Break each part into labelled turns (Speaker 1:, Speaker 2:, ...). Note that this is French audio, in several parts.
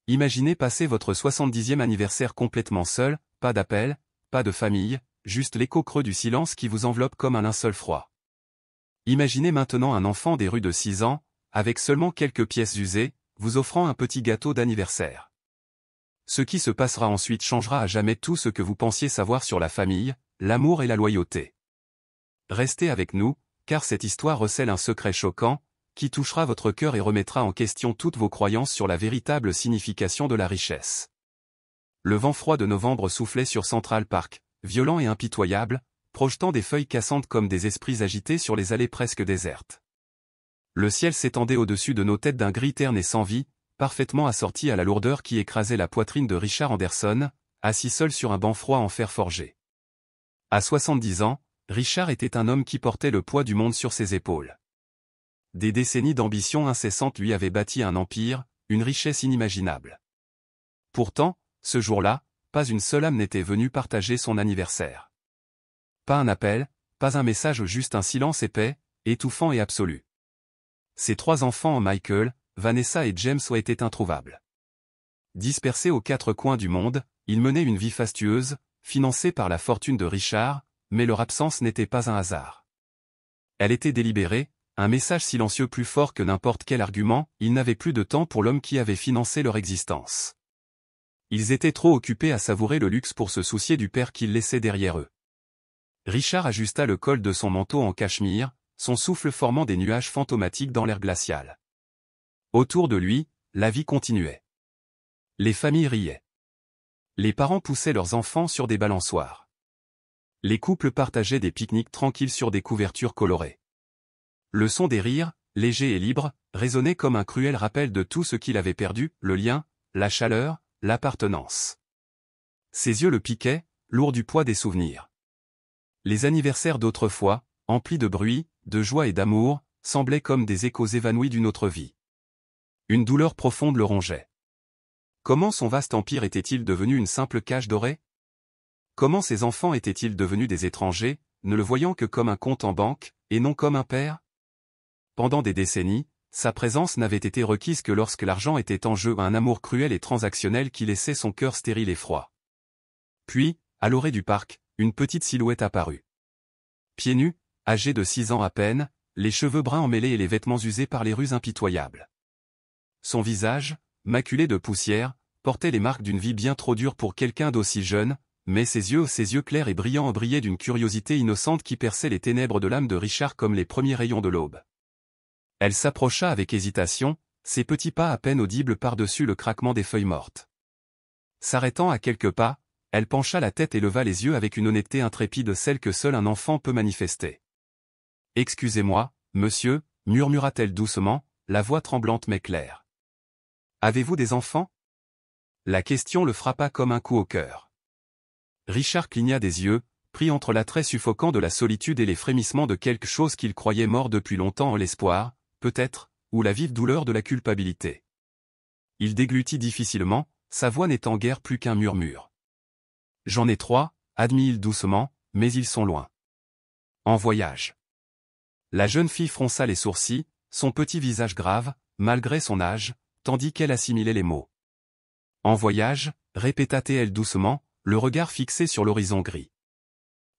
Speaker 1: Imaginez passer votre 70e anniversaire complètement seul, pas d'appel, pas de famille, juste l'écho creux du silence qui vous enveloppe comme un linceul froid. Imaginez maintenant un enfant des rues de 6 ans, avec seulement quelques pièces usées, vous offrant un petit gâteau d'anniversaire. Ce qui se passera ensuite changera à jamais tout ce que vous pensiez savoir sur la famille, l'amour et la loyauté. Restez avec nous, car cette histoire recèle un secret choquant, qui touchera votre cœur et remettra en question toutes vos croyances sur la véritable signification de la richesse. Le vent froid de novembre soufflait sur Central Park, violent et impitoyable, projetant des feuilles cassantes comme des esprits agités sur les allées presque désertes. Le ciel s'étendait au-dessus de nos têtes d'un gris terne et sans vie, parfaitement assorti à la lourdeur qui écrasait la poitrine de Richard Anderson, assis seul sur un banc froid en fer forgé. À 70 ans, Richard était un homme qui portait le poids du monde sur ses épaules. Des décennies d'ambition incessante lui avaient bâti un empire, une richesse inimaginable. Pourtant, ce jour-là, pas une seule âme n'était venue partager son anniversaire. Pas un appel, pas un message, juste un silence épais, étouffant et absolu. Ses 3 enfants, Michael, Vanessa et James, étaient introuvables. Dispersés aux 4 coins du monde, ils menaient une vie fastueuse, financée par la fortune de Richard, mais leur absence n'était pas un hasard. Elle était délibérée, un message silencieux plus fort que n'importe quel argument, ils n'avaient plus de temps pour l'homme qui avait financé leur existence. Ils étaient trop occupés à savourer le luxe pour se soucier du père qu'ils laissaient derrière eux. Richard ajusta le col de son manteau en cachemire, son souffle formant des nuages fantomatiques dans l'air glacial. Autour de lui, la vie continuait. Les familles riaient. Les parents poussaient leurs enfants sur des balançoires. Les couples partageaient des pique-niques tranquilles sur des couvertures colorées. Le son des rires, léger et libre, résonnait comme un cruel rappel de tout ce qu'il avait perdu, le lien, la chaleur, l'appartenance. Ses yeux le piquaient, lourds du poids des souvenirs. Les anniversaires d'autrefois, emplis de bruit, de joie et d'amour, semblaient comme des échos évanouis d'une autre vie. Une douleur profonde le rongeait. Comment son vaste empire était-il devenu une simple cage dorée? Comment ses enfants étaient-ils devenus des étrangers, ne le voyant que comme un compte en banque, et non comme un père? Pendant des décennies, sa présence n'avait été requise que lorsque l'argent était en jeu, un amour cruel et transactionnel qui laissait son cœur stérile et froid. Puis, à l'orée du parc, une petite silhouette apparut. Pieds nus, âgé de 6 ans à peine, les cheveux bruns emmêlés et les vêtements usés par les rues impitoyables. Son visage, maculé de poussière, portait les marques d'une vie bien trop dure pour quelqu'un d'aussi jeune, mais ses yeux clairs et brillants brillaient d'une curiosité innocente qui perçait les ténèbres de l'âme de Richard comme les premiers rayons de l'aube. Elle s'approcha avec hésitation, ses petits pas à peine audibles par-dessus le craquement des feuilles mortes. S'arrêtant à quelques pas, elle pencha la tête et leva les yeux avec une honnêteté intrépide, celle que seul un enfant peut manifester. « Excusez-moi, monsieur » murmura-t-elle doucement, la voix tremblante mais claire. « Avez-vous des enfants » La question le frappa comme un coup au cœur. Richard cligna des yeux, pris entre l'attrait suffocant de la solitude et les frémissements de quelque chose qu'il croyait mort depuis longtemps, l'espoir, peut-être, ou la vive douleur de la culpabilité. Il déglutit difficilement, sa voix n'étant guère plus qu'un murmure. « J'en ai 3, admit-il doucement, mais ils sont loin. En voyage. » La jeune fille fronça les sourcils, son petit visage grave, malgré son âge, tandis qu'elle assimilait les mots. « En voyage » répéta-t-elle doucement, le regard fixé sur l'horizon gris.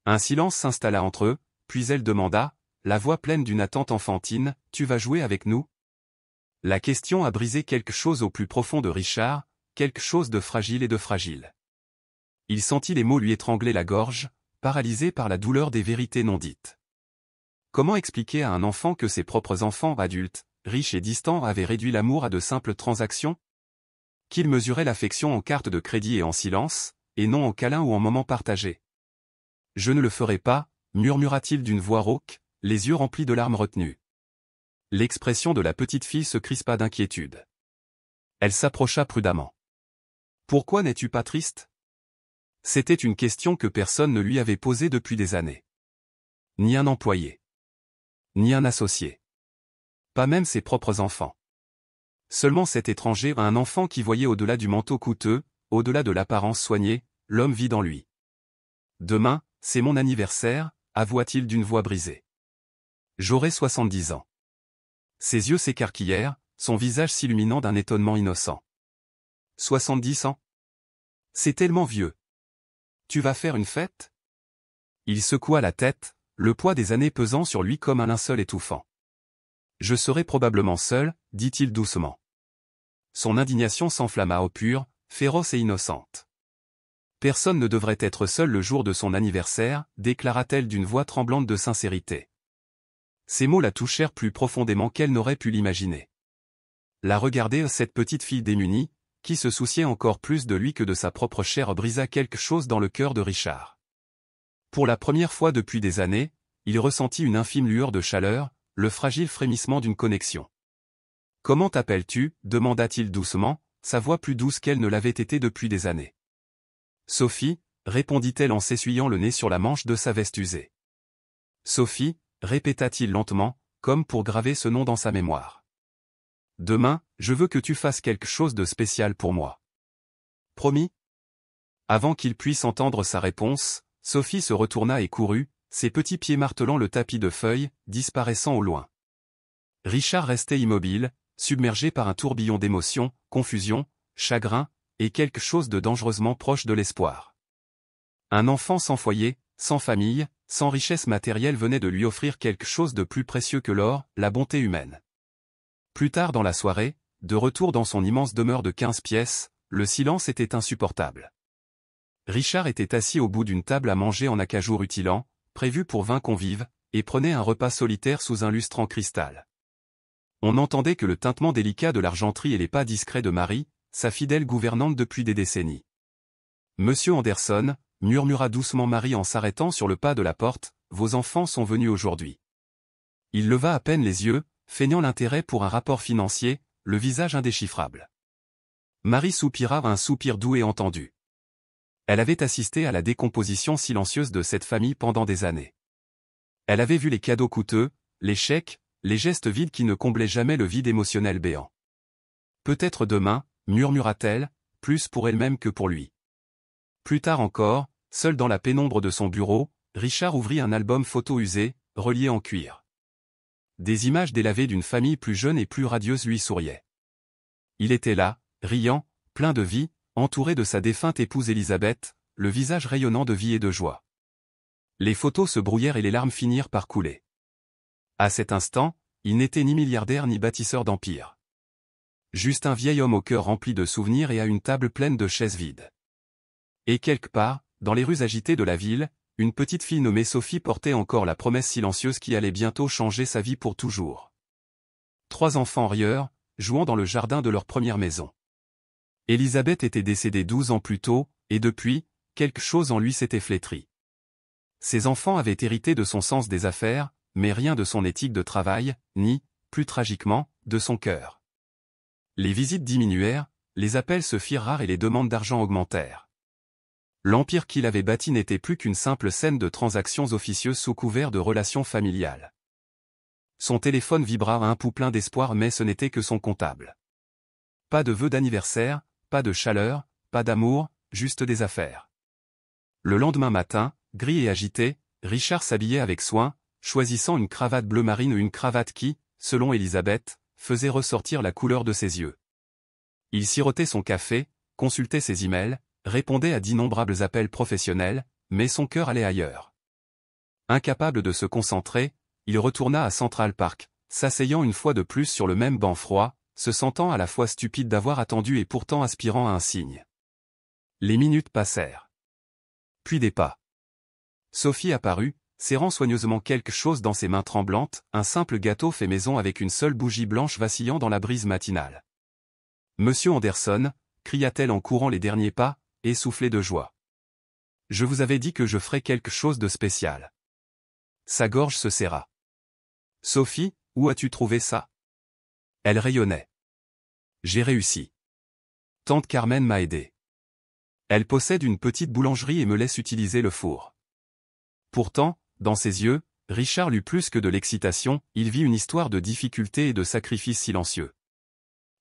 Speaker 1: Un silence s'installa entre eux, puis elle demanda, la voix pleine d'une attente enfantine, « Tu vas jouer avec nous ?» La question a brisé quelque chose au plus profond de Richard, quelque chose de fragile et de fragile. Il sentit les mots lui étrangler la gorge, paralysé par la douleur des vérités non dites. Comment expliquer à un enfant que ses propres enfants adultes, riches et distants, avaient réduit l'amour à de simples transactions? Qu'il mesurait l'affection en carte de crédit et en silence, et non en câlin ou en moments partagés. « Je ne le ferai pas » murmura-t-il d'une voix rauque, les yeux remplis de larmes retenues. L'expression de la petite fille se crispa d'inquiétude. Elle s'approcha prudemment. « Pourquoi n'es-tu pas triste ?» C'était une question que personne ne lui avait posée depuis des années. Ni un employé. Ni un associé. Pas même ses propres enfants. Seulement cet étranger, un enfant qui voyait au-delà du manteau coûteux, au-delà de l'apparence soignée, l'homme vide en lui. « Demain, c'est mon anniversaire » avoua-t-il d'une voix brisée. « J'aurai 70 ans. » Ses yeux s'écarquillèrent, son visage s'illuminant d'un étonnement innocent. 70 ans? C'est tellement vieux. Tu vas faire une fête? Il secoua la tête, le poids des années pesant sur lui comme un linceul étouffant. Je serai probablement seul, dit-il doucement. Son indignation s'enflamma au pur, féroce et innocente. Personne ne devrait être seul le jour de son anniversaire, déclara-t-elle d'une voix tremblante de sincérité. Ces mots la touchèrent plus profondément qu'elle n'aurait pu l'imaginer. La regarder, cette petite fille démunie, qui se souciait encore plus de lui que de sa propre chair, brisa quelque chose dans le cœur de Richard. Pour la première fois depuis des années, il ressentit une infime lueur de chaleur, le fragile frémissement d'une connexion. « Comment t'appelles-tu » demanda-t-il doucement, sa voix plus douce qu'elle ne l'avait été depuis des années. « Sophie » répondit-elle en s'essuyant le nez sur la manche de sa veste usée. « Sophie » répéta-t-il lentement, comme pour graver ce nom dans sa mémoire. « Demain, je veux que tu fasses quelque chose de spécial pour moi. » « Promis ?» Avant qu'il puisse entendre sa réponse, Sophie se retourna et courut, ses petits pieds martelant le tapis de feuilles, disparaissant au loin. Richard restait immobile, submergé par un tourbillon d'émotions, confusion, chagrin, et quelque chose de dangereusement proche de l'espoir. Un enfant sans foyer, sans famille, sans richesse matérielle venait de lui offrir quelque chose de plus précieux que l'or, la bonté humaine. Plus tard dans la soirée, de retour dans son immense demeure de 15 pièces, le silence était insupportable. Richard était assis au bout d'une table à manger en acajou rutilant, prévu pour 20 convives, et prenait un repas solitaire sous un lustre en cristal. On n'entendait que le tintement délicat de l'argenterie et les pas discrets de Marie, sa fidèle gouvernante depuis des décennies. « Monsieur Anderson » murmura doucement Marie en s'arrêtant sur le pas de la porte, « vos enfants sont venus aujourd'hui. » Il leva à peine les yeux, feignant l'intérêt pour un rapport financier, le visage indéchiffrable. Marie soupira un soupir doux et entendu. Elle avait assisté à la décomposition silencieuse de cette famille pendant des années. Elle avait vu les cadeaux coûteux, les chèques, les gestes vides qui ne comblaient jamais le vide émotionnel béant. Peut-être demain, murmura-t-elle, plus pour elle-même que pour lui. Plus tard encore, seul dans la pénombre de son bureau, Richard ouvrit un album photo usé, relié en cuir. Des images délavées d'une famille plus jeune et plus radieuse lui souriaient. Il était là, riant, plein de vie, entouré de sa défunte épouse Élisabeth, le visage rayonnant de vie et de joie. Les photos se brouillèrent et les larmes finirent par couler. À cet instant, il n'était ni milliardaire ni bâtisseur d'empire. Juste un vieil homme au cœur rempli de souvenirs et à une table pleine de chaises vides. Et quelque part, dans les rues agitées de la ville, une petite fille nommée Sophie portait encore la promesse silencieuse qui allait bientôt changer sa vie pour toujours. 3 enfants rieurs, jouant dans le jardin de leur première maison. Élisabeth était décédée 12 ans plus tôt, et depuis, quelque chose en lui s'était flétri. Ses enfants avaient hérité de son sens des affaires, mais rien de son éthique de travail, ni, plus tragiquement, de son cœur. Les visites diminuèrent, les appels se firent rares et les demandes d'argent augmentèrent. L'empire qu'il avait bâti n'était plus qu'une simple scène de transactions officieuses sous couvert de relations familiales. Son téléphone vibra à un pouls plein d'espoir, mais ce n'était que son comptable. Pas de vœux d'anniversaire, pas de chaleur, pas d'amour, juste des affaires. Le lendemain matin, gris et agité, Richard s'habillait avec soin, choisissant une cravate bleu marine ou une cravate qui, selon Élisabeth, faisait ressortir la couleur de ses yeux. Il sirotait son café, consultait ses emails, répondait à d'innombrables appels professionnels, mais son cœur allait ailleurs. Incapable de se concentrer, il retourna à Central Park, s'asseyant une fois de plus sur le même banc froid, se sentant à la fois stupide d'avoir attendu et pourtant aspirant à un signe. Les minutes passèrent. Puis des pas. Sophie apparut, serrant soigneusement quelque chose dans ses mains tremblantes, un simple gâteau fait maison avec une seule bougie blanche vacillant dans la brise matinale. « Monsieur Anderson » cria-t-elle en courant les derniers pas, essoufflée de joie. « Je vous avais dit que je ferais quelque chose de spécial. » Sa gorge se serra. « Sophie, où as-tu trouvé ça ?» Elle rayonnait. « J'ai réussi. Tante Carmen m'a aidé. Elle possède une petite boulangerie et me laisse utiliser le four. » Pourtant, dans ses yeux, Richard lut plus que de l'excitation, il vit une histoire de difficultés et de sacrifices silencieux.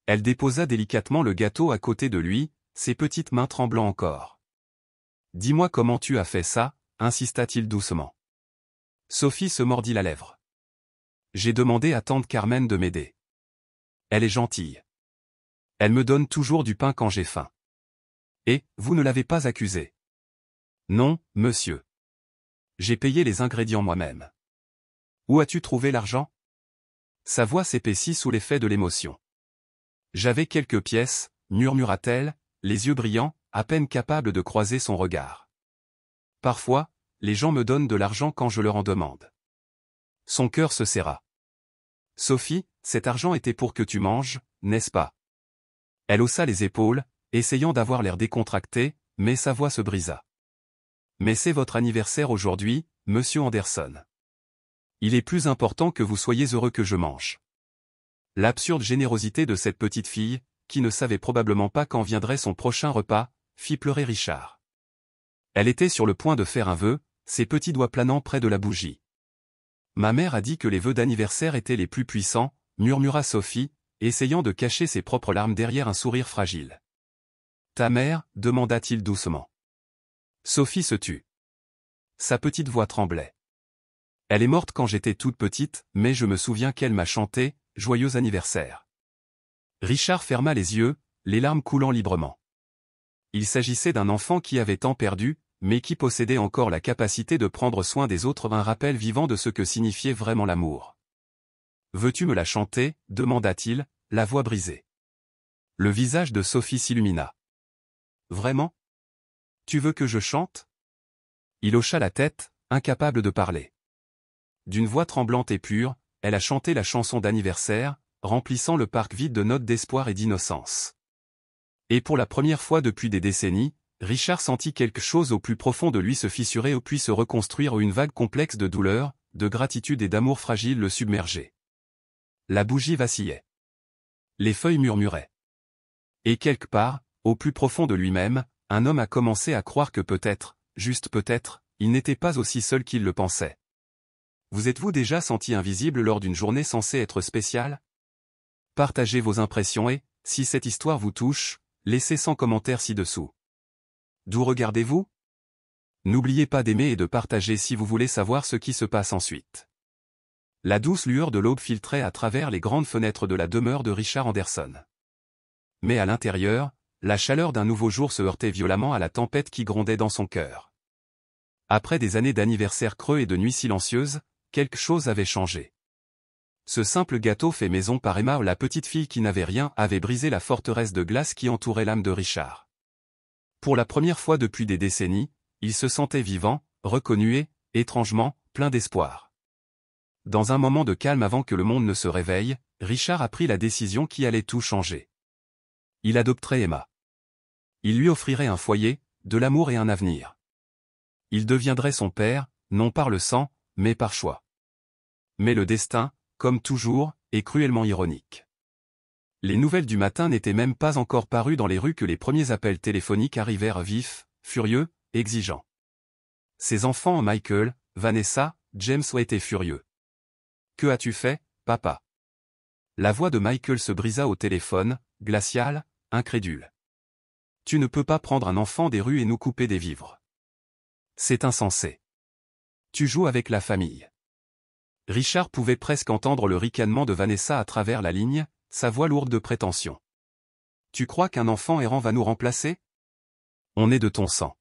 Speaker 1: Elle déposa délicatement le gâteau à côté de lui, ses petites mains tremblant encore. « Dis-moi comment tu as fait ça » insista-t-il doucement. Sophie se mordit la lèvre. « J'ai demandé à tante Carmen de m'aider. Elle est gentille. Elle me donne toujours du pain quand j'ai faim. Et, vous ne l'avez pas accusée? Non, monsieur. J'ai payé les ingrédients moi-même. Où as-tu trouvé l'argent? Sa voix s'épaissit sous l'effet de l'émotion. J'avais quelques pièces, murmura-t-elle, les yeux brillants, à peine capable de croiser son regard. Parfois, les gens me donnent de l'argent quand je leur en demande. Son cœur se serra. Sophie, cet argent était pour que tu manges, n'est-ce pas? Elle haussa les épaules, essayant d'avoir l'air décontracté, mais sa voix se brisa. Mais c'est votre anniversaire aujourd'hui, monsieur Anderson. Il est plus important que vous soyez heureux que je mange. L'absurde générosité de cette petite fille, qui ne savait probablement pas quand viendrait son prochain repas, fit pleurer Richard. Elle était sur le point de faire un vœu, ses petits doigts planant près de la bougie. Ma mère a dit que les vœux d'anniversaire étaient les plus puissants, murmura Sophie, essayant de cacher ses propres larmes derrière un sourire fragile. Ta mère, demanda-t-il doucement. Sophie se tut. Sa petite voix tremblait. Elle est morte quand j'étais toute petite, mais je me souviens qu'elle m'a chanté « Joyeux anniversaire ». Richard ferma les yeux, les larmes coulant librement. Il s'agissait d'un enfant qui avait tant perdu, mais qui possédait encore la capacité de prendre soin des autres, un rappel vivant de ce que signifiait vraiment l'amour. « Veux-tu me la chanter » demanda-t-il, la voix brisée. Le visage de Sophie s'illumina. « Vraiment? Tu veux que je chante ?» Il hocha la tête, incapable de parler. D'une voix tremblante et pure, elle a chanté la chanson d'anniversaire, remplissant le parc vide de notes d'espoir et d'innocence. Et pour la première fois depuis des décennies, Richard sentit quelque chose au plus profond de lui se fissurer puis se reconstruire où une vague complexe de douleur, de gratitude et d'amour fragile le submergeait. La bougie vacillait. Les feuilles murmuraient. Et quelque part, au plus profond de lui-même, un homme a commencé à croire que peut-être, juste peut-être, il n'était pas aussi seul qu'il le pensait. Vous êtes-vous déjà senti invisible lors d'une journée censée être spéciale? Partagez vos impressions et, si cette histoire vous touche, laissez 100 commentaires ci-dessous. D'où regardez-vous? N'oubliez pas d'aimer et de partager si vous voulez savoir ce qui se passe ensuite. La douce lueur de l'aube filtrait à travers les grandes fenêtres de la demeure de Richard Anderson. Mais à l'intérieur, la chaleur d'un nouveau jour se heurtait violemment à la tempête qui grondait dans son cœur. Après des années d'anniversaires creux et de nuits silencieuses, quelque chose avait changé. Ce simple gâteau fait maison par Emma, la petite fille qui n'avait rien, avait brisé la forteresse de glace qui entourait l'âme de Richard. Pour la première fois depuis des décennies, il se sentait vivant, reconnu et, étrangement, plein d'espoir. Dans un moment de calme avant que le monde ne se réveille, Richard a pris la décision qui allait tout changer. Il adopterait Emma. Il lui offrirait un foyer, de l'amour et un avenir. Il deviendrait son père, non par le sang, mais par choix. Mais le destin, comme toujours, est cruellement ironique. Les nouvelles du matin n'étaient même pas encore parues dans les rues que les premiers appels téléphoniques arrivèrent vifs, furieux, exigeants. Ses enfants, Michael, Vanessa, James étaient furieux. « Que as-tu fait, papa ?» La voix de Michael se brisa au téléphone, glaciale, incrédule. « Tu ne peux pas prendre un enfant des rues et nous couper des vivres. C'est insensé. Tu joues avec la famille. » Richard pouvait presque entendre le ricanement de Vanessa à travers la ligne, sa voix lourde de prétention. « Tu crois qu'un enfant errant va nous remplacer? On est de ton sang.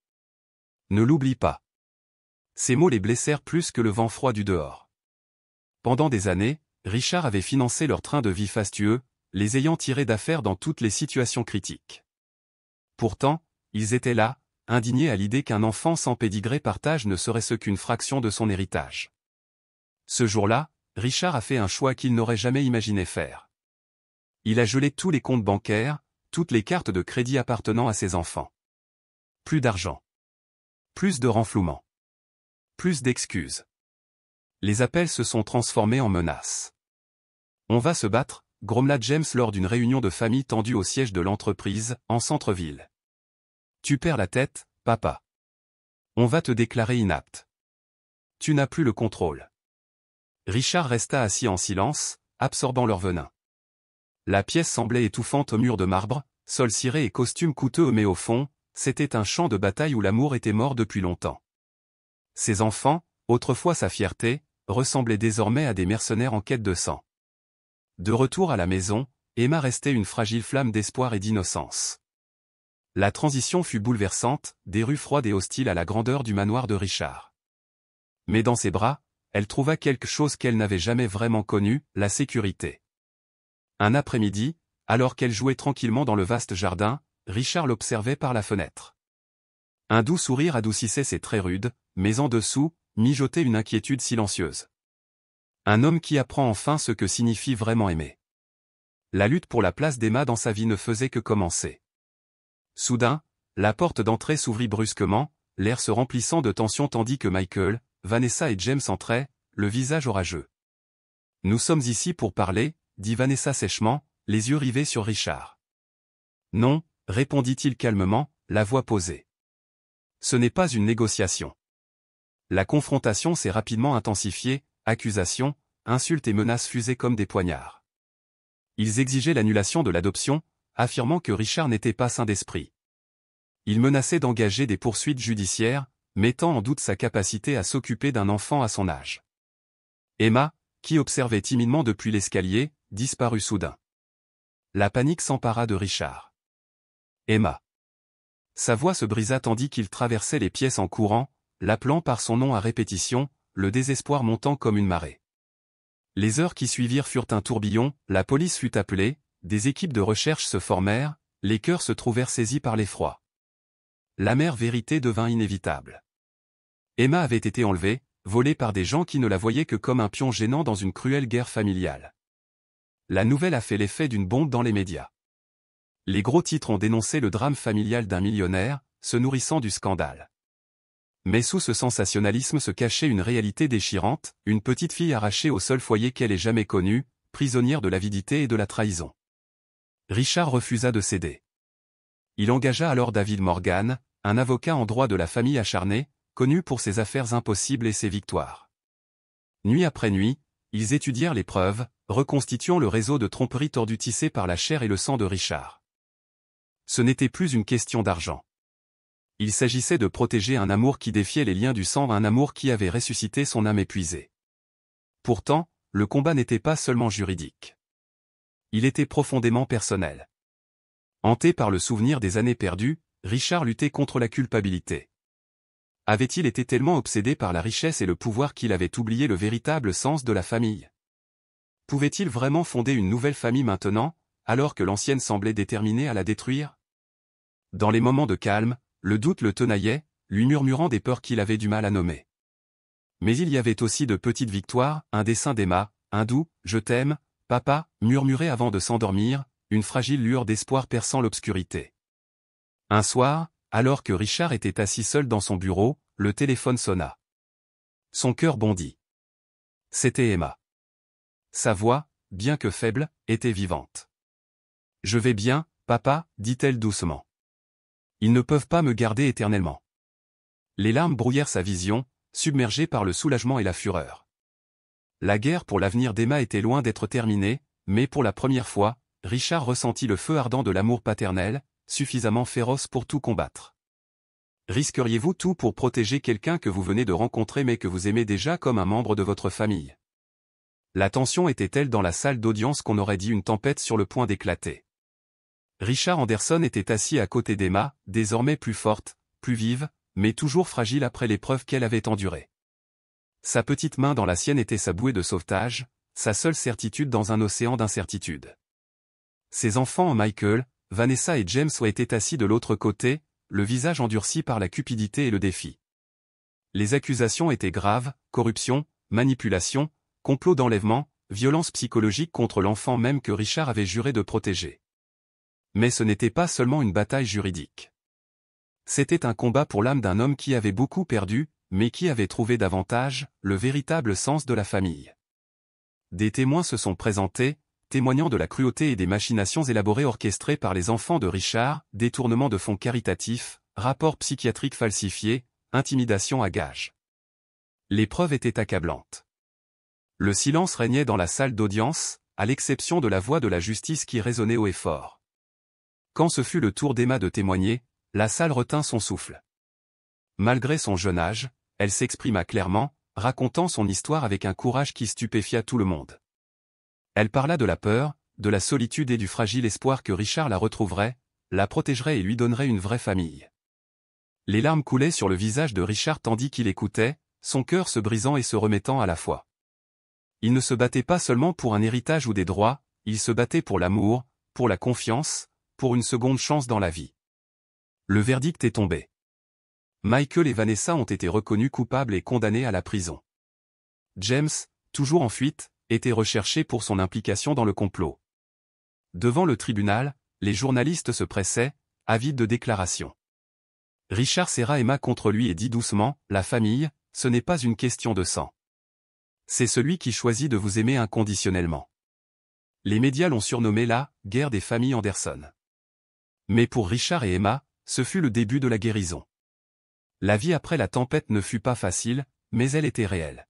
Speaker 1: Ne l'oublie pas. » Ces mots les blessèrent plus que le vent froid du dehors. Pendant des années, Richard avait financé leur train de vie fastueux, les ayant tirés d'affaire dans toutes les situations critiques. Pourtant, ils étaient là, indignés à l'idée qu'un enfant sans pédigré partage ne serait ce qu'une fraction de son héritage. Ce jour-là, Richard a fait un choix qu'il n'aurait jamais imaginé faire. Il a gelé tous les comptes bancaires, toutes les cartes de crédit appartenant à ses enfants. Plus d'argent. Plus de renflouement. Plus d'excuses. Les appels se sont transformés en menaces. On va se battre, grommela James lors d'une réunion de famille tendue au siège de l'entreprise, en centre-ville. Tu perds la tête, papa. On va te déclarer inapte. Tu n'as plus le contrôle. Richard resta assis en silence, absorbant leur venin. La pièce semblait étouffante au mur de marbre, sol ciré et costume coûteux mais au fond, c'était un champ de bataille où l'amour était mort depuis longtemps. Ses enfants, autrefois sa fierté, ressemblaient désormais à des mercenaires en quête de sang. De retour à la maison, Emma restait une fragile flamme d'espoir et d'innocence. La transition fut bouleversante, des rues froides et hostiles à la grandeur du manoir de Richard. Mais dans ses bras, elle trouva quelque chose qu'elle n'avait jamais vraiment connu, la sécurité. Un après-midi, alors qu'elle jouait tranquillement dans le vaste jardin, Richard l'observait par la fenêtre. Un doux sourire adoucissait ses traits rudes, mais en dessous, mijotait une inquiétude silencieuse. Un homme qui apprend enfin ce que signifie vraiment aimer. La lutte pour la place d'Emma dans sa vie ne faisait que commencer. Soudain, la porte d'entrée s'ouvrit brusquement, l'air se remplissant de tension tandis que Michael, Vanessa et James entraient, le visage orageux. « Nous sommes ici pour parler », dit Vanessa sèchement, les yeux rivés sur Richard. « Non », répondit-il calmement, la voix posée. « Ce n'est pas une négociation. » La confrontation s'est rapidement intensifiée, accusations, insultes et menaces fusaient comme des poignards. Ils exigeaient l'annulation de l'adoption, affirmant que Richard n'était pas sain d'esprit. Ils menaçaient d'engager des poursuites judiciaires, mettant en doute sa capacité à s'occuper d'un enfant à son âge. Emma, qui observait timidement depuis l'escalier, disparut soudain. La panique s'empara de Richard. Emma. Sa voix se brisa tandis qu'il traversait les pièces en courant, l'appelant par son nom à répétition, le désespoir montant comme une marée. Les heures qui suivirent furent un tourbillon, la police fut appelée, des équipes de recherche se formèrent, les cœurs se trouvèrent saisis par l'effroi. L'amère vérité devint inévitable. Emma avait été enlevée, volée par des gens qui ne la voyaient que comme un pion gênant dans une cruelle guerre familiale. La nouvelle a fait l'effet d'une bombe dans les médias. Les gros titres ont dénoncé le drame familial d'un millionnaire, se nourrissant du scandale. Mais sous ce sensationnalisme se cachait une réalité déchirante, une petite fille arrachée au seul foyer qu'elle ait jamais connu, prisonnière de l'avidité et de la trahison. Richard refusa de céder. Il engagea alors David Morgan, un avocat en droit de la famille acharné, connu pour ses affaires impossibles et ses victoires. Nuit après nuit, ils étudièrent les preuves, reconstituant le réseau de tromperies tordues tissé par la chair et le sang de Richard. Ce n'était plus une question d'argent. Il s'agissait de protéger un amour qui défiait les liens du sang, un amour qui avait ressuscité son âme épuisée. Pourtant, le combat n'était pas seulement juridique. Il était profondément personnel. Hanté par le souvenir des années perdues, Richard luttait contre la culpabilité. Avait-il été tellement obsédé par la richesse et le pouvoir qu'il avait oublié le véritable sens de la famille? Pouvait-il vraiment fonder une nouvelle famille maintenant, alors que l'ancienne semblait déterminée à la détruire? Dans les moments de calme, le doute le tenaillait, lui murmurant des peurs qu'il avait du mal à nommer. Mais il y avait aussi de petites victoires, un dessin d'Emma, un doux « je t'aime, papa » murmuré avant de s'endormir, une fragile lueur d'espoir perçant l'obscurité. Un soir, alors que Richard était assis seul dans son bureau, le téléphone sonna. Son cœur bondit. C'était Emma. Sa voix, bien que faible, était vivante. « Je vais bien, papa » dit-elle doucement. « Ils ne peuvent pas me garder éternellement. » Les larmes brouillèrent sa vision, submergée par le soulagement et la fureur. La guerre pour l'avenir d'Emma était loin d'être terminée, mais pour la première fois, Richard ressentit le feu ardent de l'amour paternel, suffisamment féroce pour tout combattre. Risqueriez-vous tout pour protéger quelqu'un que vous venez de rencontrer mais que vous aimez déjà comme un membre de votre famille? La tension était telle dans la salle d'audience qu'on aurait dit une tempête sur le point d'éclater. Richard Anderson était assis à côté d'Emma, désormais plus forte, plus vive, mais toujours fragile après l'épreuve qu'elle avait endurée. Sa petite main dans la sienne était sa bouée de sauvetage, sa seule certitude dans un océan d'incertitude. Ses enfants, Michael, Vanessa et James, étaient assis de l'autre côté, le visage endurci par la cupidité et le défi. Les accusations étaient graves, corruption, manipulation, complot d'enlèvement, violence psychologique contre l'enfant même que Richard avait juré de protéger. Mais ce n'était pas seulement une bataille juridique. C'était un combat pour l'âme d'un homme qui avait beaucoup perdu, mais qui avait trouvé davantage le véritable sens de la famille. Des témoins se sont présentés, témoignant de la cruauté et des machinations élaborées orchestrées par les enfants de Richard, détournement de fonds caritatifs, rapports psychiatriques falsifiés, intimidation à gages. Les preuves étaient accablantes. Le silence régnait dans la salle d'audience, à l'exception de la voix de la justice qui résonnait haut et fort. Quand ce fut le tour d'Emma de témoigner, la salle retint son souffle. Malgré son jeune âge, elle s'exprima clairement, racontant son histoire avec un courage qui stupéfia tout le monde. Elle parla de la peur, de la solitude et du fragile espoir que Richard la retrouverait, la protégerait et lui donnerait une vraie famille. Les larmes coulaient sur le visage de Richard tandis qu'il écoutait, son cœur se brisant et se remettant à la fois. Il ne se battait pas seulement pour un héritage ou des droits, il se battait pour l'amour, pour la confiance, pour une seconde chance dans la vie. Le verdict est tombé. Michael et Vanessa ont été reconnus coupables et condamnés à la prison. James, toujours en fuite, était recherché pour son implication dans le complot. Devant le tribunal, les journalistes se pressaient, avides de déclarations. Richard serra Emma contre lui et dit doucement, « La famille, ce n'est pas une question de sang. C'est celui qui choisit de vous aimer inconditionnellement. » Les médias l'ont surnommé la « guerre des familles Anderson ». Mais pour Richard et Emma, ce fut le début de la guérison. La vie après la tempête ne fut pas facile, mais elle était réelle.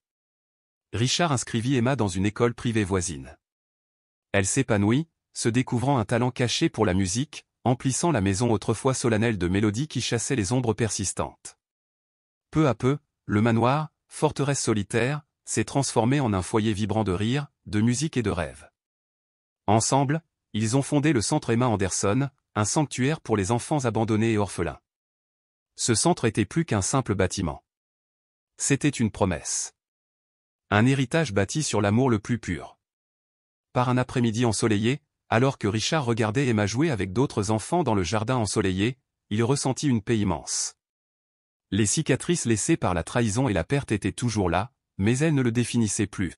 Speaker 1: Richard inscrivit Emma dans une école privée voisine. Elle s'épanouit, se découvrant un talent caché pour la musique, emplissant la maison autrefois solennelle de mélodies qui chassaient les ombres persistantes. Peu à peu, le manoir, forteresse solitaire, s'est transformé en un foyer vibrant de rire, de musique et de rêves. Ensemble, ils ont fondé le Centre Emma Anderson, un sanctuaire pour les enfants abandonnés et orphelins. Ce centre était plus qu'un simple bâtiment. C'était une promesse. Un héritage bâti sur l'amour le plus pur. Par un après-midi ensoleillé, alors que Richard regardait Emma jouer avec d'autres enfants dans le jardin ensoleillé, il ressentit une paix immense. Les cicatrices laissées par la trahison et la perte étaient toujours là, mais elles ne le définissaient plus.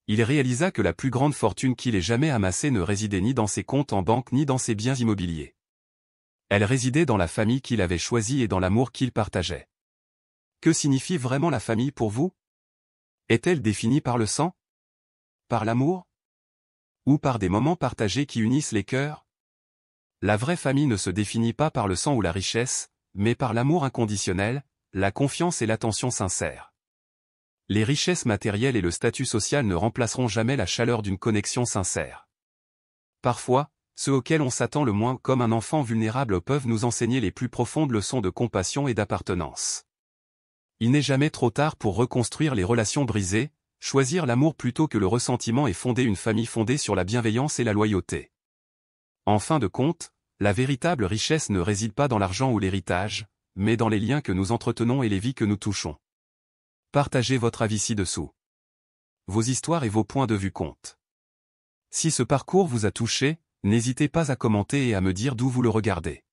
Speaker 1: Il réalisa que la plus grande fortune qu'il ait jamais amassée ne résidait ni dans ses comptes en banque ni dans ses biens immobiliers. Elle résidait dans la famille qu'il avait choisie et dans l'amour qu'il partageait. Que signifie vraiment la famille pour vous? Est-elle définie par le sang? Par l'amour? Ou par des moments partagés qui unissent les cœurs? La vraie famille ne se définit pas par le sang ou la richesse, mais par l'amour inconditionnel, la confiance et l'attention sincère. Les richesses matérielles et le statut social ne remplaceront jamais la chaleur d'une connexion sincère. Parfois, ceux auxquels on s'attend le moins comme un enfant vulnérable peuvent nous enseigner les plus profondes leçons de compassion et d'appartenance. Il n'est jamais trop tard pour reconstruire les relations brisées, choisir l'amour plutôt que le ressentiment et fonder une famille fondée sur la bienveillance et la loyauté. En fin de compte, la véritable richesse ne réside pas dans l'argent ou l'héritage, mais dans les liens que nous entretenons et les vies que nous touchons. Partagez votre avis ci-dessous. Vos histoires et vos points de vue comptent. Si ce parcours vous a touché, n'hésitez pas à commenter et à me dire d'où vous le regardez.